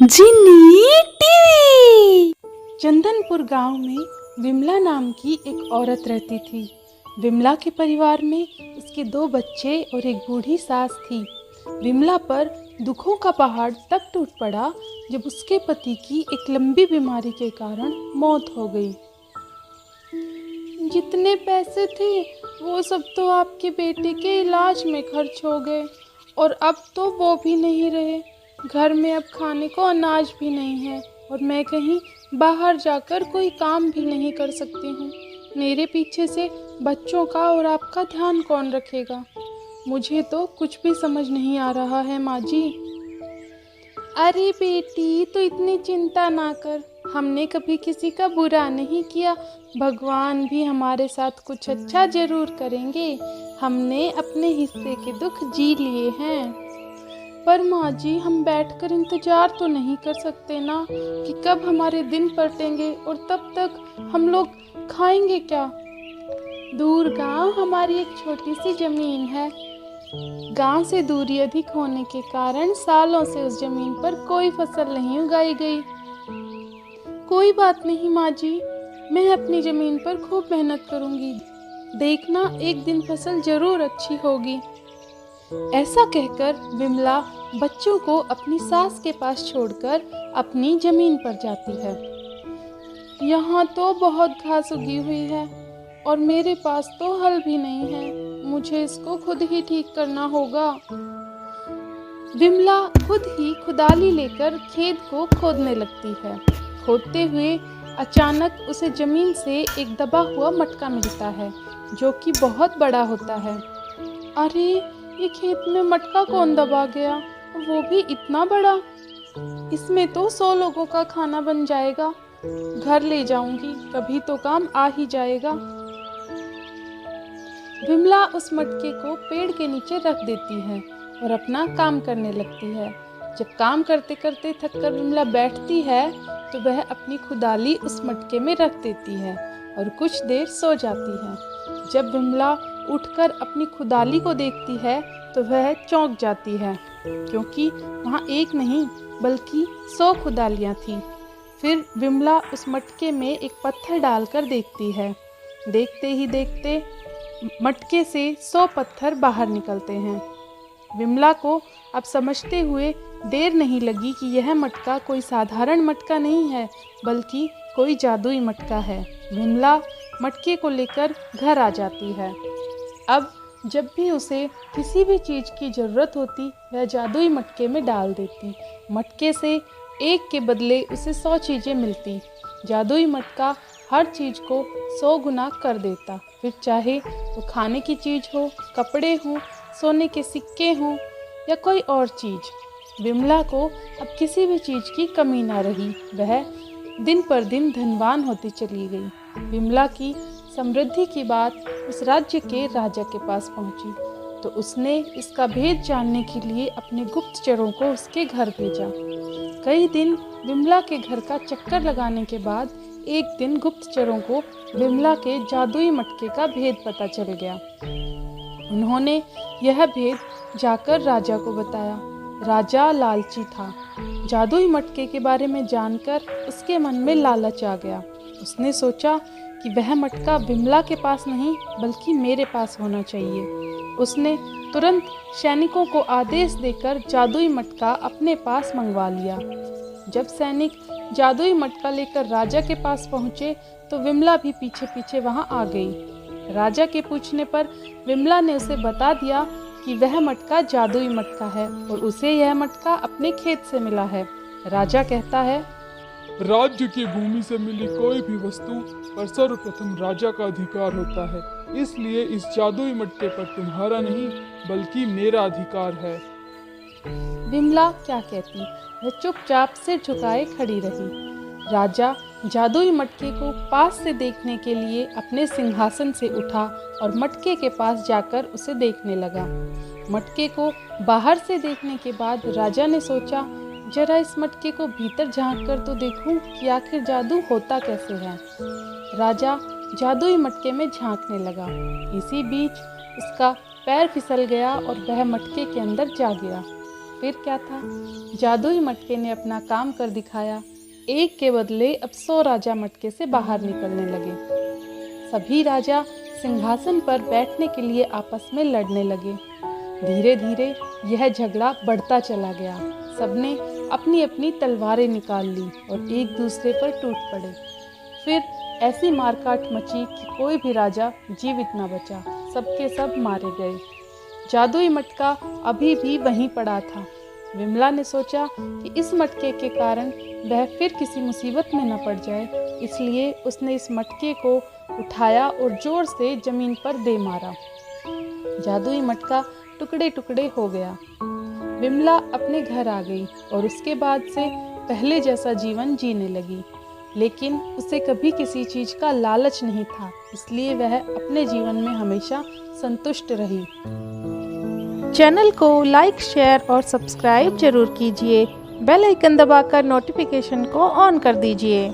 जिनी TV. Chandanpur गांव में विमला नाम की एक औरत रहती थी। विमला के परिवार में उसके 2 बच्चे और एक बूढ़ी सास थी। विमला पर दुखों का पहाड़ तब टूट पड़ा जब उसके पति की एक लंबी बीमारी के कारण मौत हो गई। जितने पैसे थे वो सब तो आपके बेटे के इलाज में खर्च हो गए और अब तो वो भी नहीं रहे। घर में अब खाने को अनाज भी नहीं है और मैं कहीं बाहर जाकर कोई काम भी नहीं कर सकती हूँ। मेरे पीछे से बच्चों का और आपका ध्यान कौन रखेगा? मुझे तो कुछ भी समझ नहीं आ रहा है माँ जी। अरे बेटी, तो इतनी चिंता ना कर। हमने कभी किसी का बुरा नहीं किया। भगवान भी हमारे साथ कुछ अच्छा जरूर करेंगे। हमने अपने हिस्से के दुख जी लिए हैं। पर माँ जी, हम बैठकर इंतजार तो नहीं कर सकते ना कि कब हमारे दिन पलटेंगे और तब तक हम लोग खाएंगे क्या? दूर गांव हमारी एक छोटी सी जमीन है। गांव से दूरी अधिक होने के कारण सालों से उस जमीन पर कोई फसल नहीं उगाई गई। कोई बात नहीं माँ जी, मैं अपनी जमीन पर खूब मेहनत करूंगी। देखना, एक दिन फसल जरूर अच्छी होगी। ऐसा कहकर विमला बच्चों को अपनी सास के पास छोड़कर अपनी जमीन पर जाती है। यहाँ तो बहुत घास उगी हुई है और मेरे पास तो हल भी नहीं है। मुझे इसको खुद ही ठीक करना होगा। विमला खुद ही खुदाली लेकर खेत को खोदने लगती है। खोदते हुए अचानक उसे जमीन से एक दबा हुआ मटका मिलता है जो कि बहुत बड़ा होता है। अरे, ये खेत में मटका कौन दबा गया, वो भी इतना बड़ा? इसमें तो 100 लोगों का खाना बन जाएगा। घर ले जाऊंगी, कभी तो काम आ ही जाएगा। विमला उस मटके को पेड़ के नीचे रख देती है और अपना काम करने लगती है। जब काम करते करते थककर विमला बैठती है तो वह अपनी खुदाली उस मटके में रख देती है और कुछ देर सो जाती है। जब विमला उठकर अपनी खुदाली को देखती है तो वह चौंक जाती है, क्योंकि वहाँ एक नहीं बल्कि 100 खुदालियाँ थीं। फिर विमला उस मटके में एक पत्थर डालकर देखती है। देखते ही देखते मटके से 100 पत्थर बाहर निकलते हैं। विमला को अब समझते हुए देर नहीं लगी कि यह मटका कोई साधारण मटका नहीं है बल्कि कोई जादुई मटका है। विमला मटके को लेकर घर आ जाती है। अब जब भी उसे किसी भी चीज़ की ज़रूरत होती वह जादुई मटके में डाल देती। मटके से एक के बदले उसे 100 चीज़ें मिलती। जादुई मटका हर चीज़ को 100 गुना कर देता, फिर चाहे वो खाने की चीज़ हो, कपड़े हों, सोने के सिक्के हों या कोई और चीज़। विमला को अब किसी भी चीज़ की कमी ना रही। वह दिन पर दिन धनवान होती चली गई। विमला की समृद्धि की बात उस राज्य के राजा के पास पहुंची तो उसने इसका भेद जानने के लिए अपने गुप्तचरों को उसके घर भेजा। कई दिन विमला के घर का चक्कर लगाने के बाद एक दिन गुप्तचरों को विमला के जादुई मटके का भेद पता चल गया। उन्होंने यह भेद जाकर राजा को बताया। राजा लालची था। जादुई मटके के बारे में जानकर उसके मन में लालच आ गया। उसने सोचा कि वह मटका विमला के पास नहीं बल्कि मेरे पास होना चाहिए। उसने तुरंत सैनिकों को आदेश देकर जादुई मटका अपने पास मंगवा लिया। जब सैनिक जादुई मटका लेकर राजा के पास पहुँचे तो विमला भी पीछे पीछे वहाँ आ गई। राजा के पूछने पर विमला ने उसे बता दिया कि वह मटका जादुई मटका है और उसे यह मटका अपने खेत से मिला है। राजा कहता है, राज्य की भूमि से मिली कोई भी वस्तु पर सर्वप्रथम राजा का अधिकार होता है, इसलिए इस जादुई मटके पर तुम्हारा नहीं बल्कि मेरा अधिकार है। विमला क्या कहती, वह चुपचाप सिर झुकाए खड़ी रही। राजा जादुई मटके को पास से देखने के लिए अपने सिंहासन से उठा और मटके के पास जाकर उसे देखने लगा। मटके को बाहर से देखने के बाद राजा ने सोचा, जरा इस मटके को भीतर झांक कर तो देखूं कि आखिर जादू होता कैसे है। राजा जादुई मटके में झांकने लगा। इसी बीच उसका पैर फिसल गया और वह मटके के अंदर जा गया। फिर क्या था, जादुई मटके ने अपना काम कर दिखाया। एक के बदले अब 100 राजा मटके से बाहर निकलने लगे। सभी राजा सिंहासन पर बैठने के लिए आपस में लड़ने लगे। धीरे धीरे यह झगड़ा बढ़ता चला गया। सबने अपनी अपनी तलवारें निकाल ली और एक दूसरे पर टूट पड़े। फिर ऐसी मारकाट मची कि कोई भी राजा जीवित न बचा, सबके सब मारे गए। जादुई मटका अभी भी वहीं पड़ा था। विमला ने सोचा कि इस मटके के कारण वह फिर किसी मुसीबत में न पड़ जाए, इसलिए उसने इस मटके को उठाया और जोर से जमीन पर दे मारा। जादुई मटका टुकड़े टुकड़े हो गया। विमला अपने घर आ गई और उसके बाद से पहले जैसा जीवन जीने लगी, लेकिन उसे कभी किसी चीज का लालच नहीं था, इसलिए वह अपने जीवन में हमेशा संतुष्ट रही। चैनल को लाइक, शेयर और सब्सक्राइब जरूर कीजिए। बेल आइकन दबाकर नोटिफिकेशन को ऑन कर दीजिए।